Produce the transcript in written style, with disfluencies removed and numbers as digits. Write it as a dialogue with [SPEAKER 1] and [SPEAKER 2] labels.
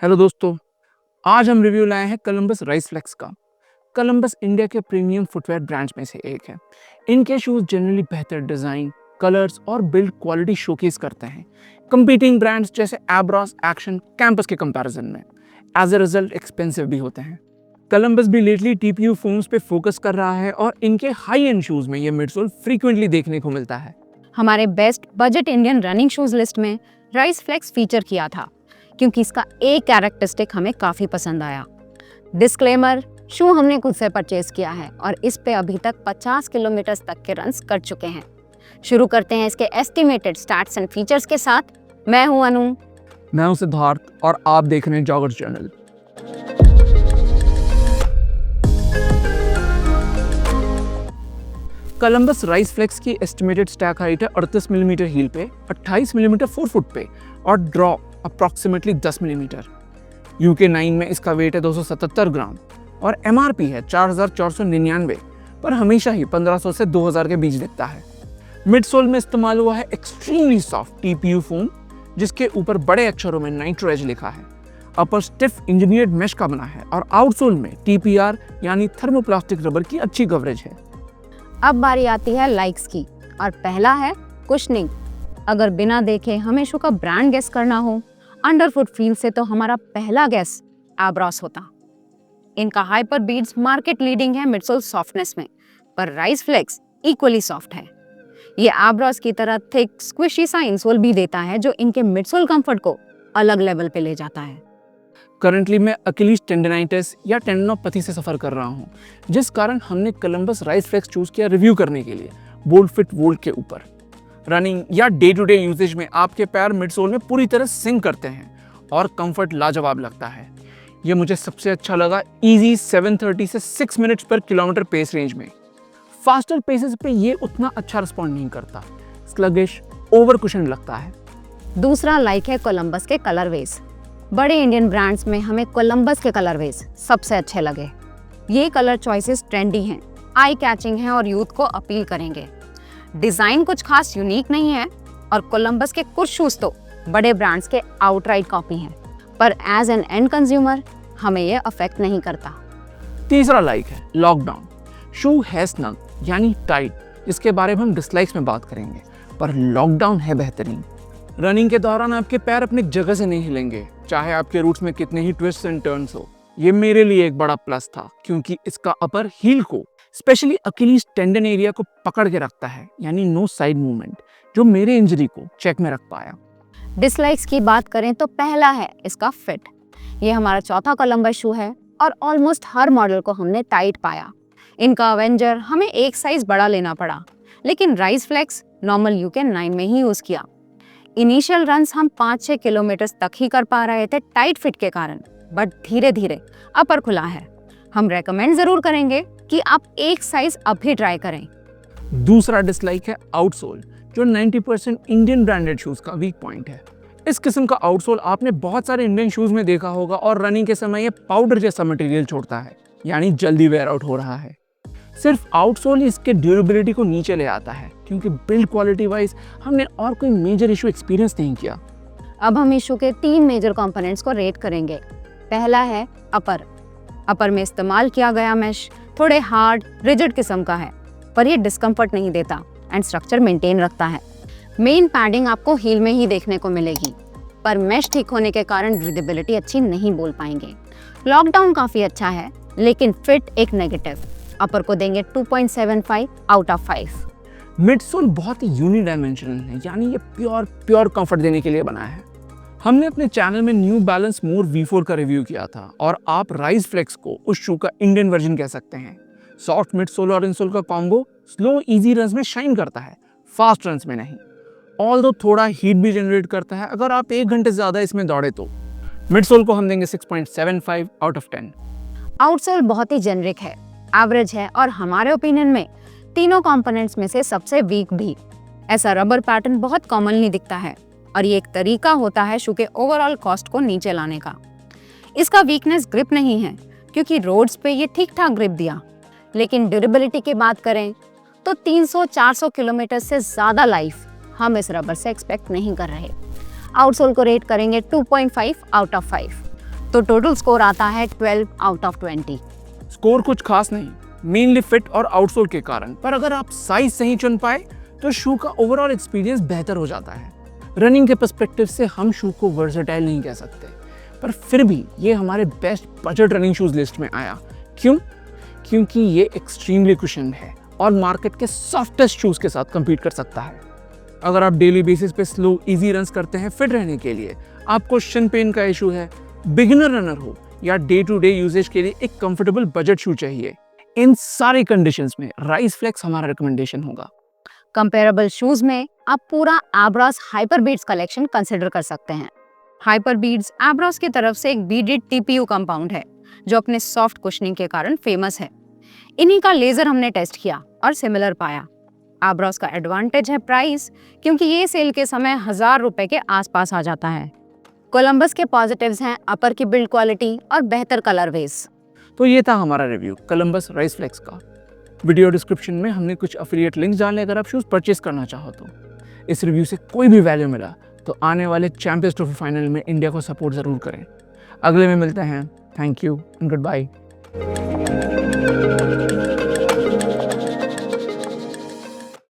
[SPEAKER 1] Hello दोस्तों, आज हम रिव्यू लाए हैं कोलंबस राइस फ्लेक्स का। कोलंबस इंडिया के प्रीमियम फुटवेयर ब्रांड्स में से एक है। इनके शूज जनरली बेहतर डिजाइन, कलर्स और बिल्ड क्वालिटी शोकेस करते हैं कंपीटिंग ब्रांड्स जैसे एब्रॉस, एक्शन, कैंपस के कंपैरिजन में। एज अ रिजल्ट एक्सपेंसिव भी होते हैं। कोलंबस भी लेटली टीपीयू फोम्स पे फोकस कर रहा है और इनके हाई एंड शूज में ये मिडसोल फ्रीक्वेंटली देखने को मिलता है।
[SPEAKER 2] हमारे best budget Indian running shoes list में राइस फ्लेक्स फीचर किया था क्योंकि इसका एक कैरेक्टरिस्टिक हमें काफ़ी पसंद आया। डिस्क्लेमर, शू हमने खुद से परचेज किया है और इस पे अभी तक 50 किलोमीटर तक के रन्स कर चुके हैं। शुरू करते हैं इसके एस्टिमेटेड स्टैट्स एंड फीचर्स के साथ। मैं हूं अनु।
[SPEAKER 1] मैं हूं सिद्धार्थ और आप देख रहे हैं joggers journal. Columbus rice flakes की एस्टिमेटेड स्टैक हाइट है 38 मिलीमीटर हील पे, 28 मिलीमीटर 4 फुट पे और ड्रॉप अप्रॉक्सीमेटली 10 मिलीमीटर। यूके 9 में इसका वेट है 277 ग्राम और एमआरपी है 4499, पर हमेशा ही 1500 से 2000 के बीच दिखता है। मिडसोल में इस्तेमाल हुआ है एक्सट्रीमली सॉफ्ट टीपीयू फोम, जिसके ऊपर बड़े अक्षरों में नाइट्रो एज लिखा है। अपर स्टिफ इंजीनियर्ड मेश का बना है और आउटसोल में टीपीआर यानी थर्मोप्लास्टिक रबर की अच्छी कवरेज है।
[SPEAKER 2] अब बारी आती है लाइक्स की और पहला है कुशनिंग। अगर बिना देखे हमें शू का ब्रांड गेस करना हो, अंडरफुट फील से तो हमारा पहला गेस एब्रॉस होता। इनका हाइपर बीड्स मार्केट लीडिंग है मिडसोल सॉफ्टनेस में, पर राइस फ्लेक्स इक्वली सॉफ्ट है। ये एब्रॉस की तरह थिक स्क्विशी सा इंसोल भी देता है जो इनके मिडसोल कंफर्ट को अलग लेवल पे ले जाता है।
[SPEAKER 1] करंटली मैं अकिलीज टेंडनाइटिस या टेंडनोपैथी से सफर कर रहा हूँ, जिस कारण हमने कोलंबस राइस फ्लेक्स चूज किया रिव्यू करने के लिए बोल्ड फिट वोल्ट के ऊपर। रनिंग या डे टू डे यूजेज में आपके पैर मिडसोल में पूरी तरह सिंक करते हैं और कंफर्ट लाजवाब लगता है। ये मुझे सबसे अच्छा लगा इजी 730 से 6 मिनट्स पर किलोमीटर पेस रेंज में। फास्टर पेसेस पे ये उतना अच्छा रिस्पॉन्ड नहीं करता, स्लगिश, ओवर कुशन लगता है।
[SPEAKER 2] दूसरा लाइक है कोलंबस के कलरवेज। बड़े इंडियन ब्रांड्स में हमें कोलंबस के कलरवेज सबसे अच्छे लगे। ये कलर चॉइसेस ट्रेंडी हैं, आई कैचिंग हैं और यूथ को अपील करेंगे। डिजाइन कुछ खास यूनिक नहीं है और कोलंबस के कुछ शूज तो बड़े ब्रांड्स के आउटराइट कॉपी हैं, पर एज एन एंड कंज्यूमर हमें ये अफेक्ट नहीं करता।
[SPEAKER 1] तीसरा लाइक है लॉकडाउन। शू है स्नग यानी टाइट, जिसके बारे में हम डिसलाइक्स में बात करेंगे, पर लॉकडाउन है बेहतरीन। रनिंग के दौरान आपके पैर अपनी जगह से नहीं हिलेंगे, चाहे आपके रूट्स में कितने ही ट्विस्ट एंड टर्न्स हो। ये मेरे लिए एक बड़ा प्लस था क्योंकि इसका अपर हील को, स्पेशली अकिलीज टेंडन एरिया को पकड़ के रखता है, यानी नो साइड मूवमेंट, जो मेरे इंजरी को चेक में रख पाया।
[SPEAKER 2] डिसलाइक्स की बात करें तो पहला है इसका फिट। ये हमारा चौथा कोलंबस शू है और ऑलमोस्ट हर मॉडल को हमने टाइट पाया। इनका अवेंजर हमें एक साइज बड़ा लेना पड़ा, लेकिन राइस फ्लेक्स नॉर्मल यूके 9 में ही यूज किया। इनिशियल रन्स हम 5-6 किलोमीटर तक ही कर पा रहे थे टाइट फिट के कारण, बट धीरे धीरे अपर खुला है। हम रेकमेंड जरूर करेंगे कि आप एक साइज अब भी ट्राई करें।
[SPEAKER 1] दूसरा डिसलाइक है आउटसोल, जो 90% इंडियन ब्रांडेड शूज का वीक पॉइंट है। इस किस्म का आउटसोल आपने बहुत सारे इंडियन शूज में देखा होगा और रनिंग के समय ये पाउडर जैसा मटेरियल छोड़ता है, यानी जल्दी वेयर आउट हो रहा है। सिर्फ आउटसोल ही इसके ड्यूरेबिलिटी को नीचे ले आता है, क्योंकि बिल्ड क्वालिटी वाइज हमने और कोई मेजर इशू एक्सपीरियंस नहीं किया।
[SPEAKER 2] अब हम इशू के 3 मेजर कंपोनेंट्स को रेट करेंगे। पहला है अपर में इस्तेमाल किया गया मैश थोड़े हार्ड रिजिड किस्म का है, पर ये डिस्कम्फर्ट नहीं देता एंड स्ट्रक्चर मेंटेन रखता है। मेन पैडिंग आपको हील में ही देखने को मिलेगी, पर मैश ठीक होने के कारण ब्रीदेबिलिटी अच्छी नहीं बोल पाएंगे। लॉकडाउन काफ़ी अच्छा है, लेकिन फिट एक नेगेटिव। अपर को देंगे 2.75 आउट ऑफ 5।
[SPEAKER 1] मिडसोल बहुत ही यूनिडायमेंशनल है, यानी ये प्योर कंफर्ट देने के लिए बना है। हमने अपने चैनल में न्यू बैलेंस मोर V4 का रिव्यू किया था और आप राइस फ्लेक्स को उस शू का इंडियन वर्जन कह सकते हैं। सॉफ्ट मिडसोल और इनसोल का कॉम्बो स्लो इजी रन्स में शाइन करता है, फास्ट रन्स में नहीं। ऑल्दो थोड़ा हीट भी जनरेट करता है अगर आप 1 घंटे ज्यादा इसमें दौड़े तो। मिडसोल को हम देंगे 6.75 आउट ऑफ 10।
[SPEAKER 2] आउटसोल बहुत ही जेनरिक है, एवरेज है और हमारे ओपिनियन में तीनों कंपोनेंट्स में से सबसे वीक भी। ऐसा रबर पैटर्न बहुत कॉमनली दिखता है और ये एक तरीका होता है शू के ओवरऑल कॉस्ट को नीचे लाने का। इसका वीकनेस ग्रिप नहीं है, क्योंकि रोड्स पे ये ठीक ठाक ग्रिप दिया, लेकिन ड्यूरेबिलिटी की बात करें तो 300-400 किलोमीटर से ज़्यादा लाइफ हम इस रबर से एक्सपेक्ट नहीं कर रहे। आउटसोल को रेट करेंगे 2.5 आउट ऑफ 5। तो टोटल स्कोर आता है 12 आउट ऑफ 20।
[SPEAKER 1] स्कोर कुछ खास नहीं, मेनली फिट और आउटसोल के कारण, पर अगर आप साइज सही चुन पाए तो शू का ओवरऑल एक्सपीरियंस बेहतर हो जाता है। रनिंग के पर्सपेक्टिव से हम शू को वर्सेटाइल नहीं कह सकते, पर फिर भी ये हमारे best budget running shoes list में आया। क्यों? क्योंकि ये एक्सट्रीमली कुशन है और मार्केट के सॉफ्टेस्ट शूज के साथ compete कर सकता है। अगर आप डेली बेसिस पे स्लो इजी रन्स करते हैं फिट रहने के लिए, आपको शिन पेन का इशू है, बिगिनर रनर हो या डे टू डे यूजेज के लिए एक कंफर्टेबल बजट शू चाहिए, इन सारी कंडीशंस में राइज फ्लेक्स हमारा रिकमेंडेशन होगा।
[SPEAKER 2] कंपेरेबल शूज में आप पूरा एब्रास हाइपर बीट्स कलेक्शन कंसिडर कर सकते हैं। हाइपर बीट्स एब्रास की तरफ से एक बीडेड टीपीयू कंपाउंड है जो अपने सॉफ्ट कुशनिंग के कारण फेमस है। इन्हीं का लेजर हमने टेस्ट किया और सिमिलर पाया। एब्रास का एडवांटेज है प्राइस, क्योंकि ये सेल के समय 1000 रुपए के आसपास आ जाता है। कोलंबस के पॉजिटिव्स हैं अपर की बिल्ड क्वालिटी और बेहतर कलरवेज।
[SPEAKER 1] तो ये था हमारा रिव्यू कोलंबस राइज फ्लेक्स का। वीडियो डिस्क्रिप्शन में हमने कुछ अफिलिएट लिंक्स डाले अगर आप शूज परचेस करना चाहो तो। इस रिव्यू से कोई भी वैल्यू मिला तो आने वाले चैंपियंस ट्रॉफी फाइनल में इंडिया को सपोर्ट जरूर करें। अगले में मिलते हैं। Thank you and good bye.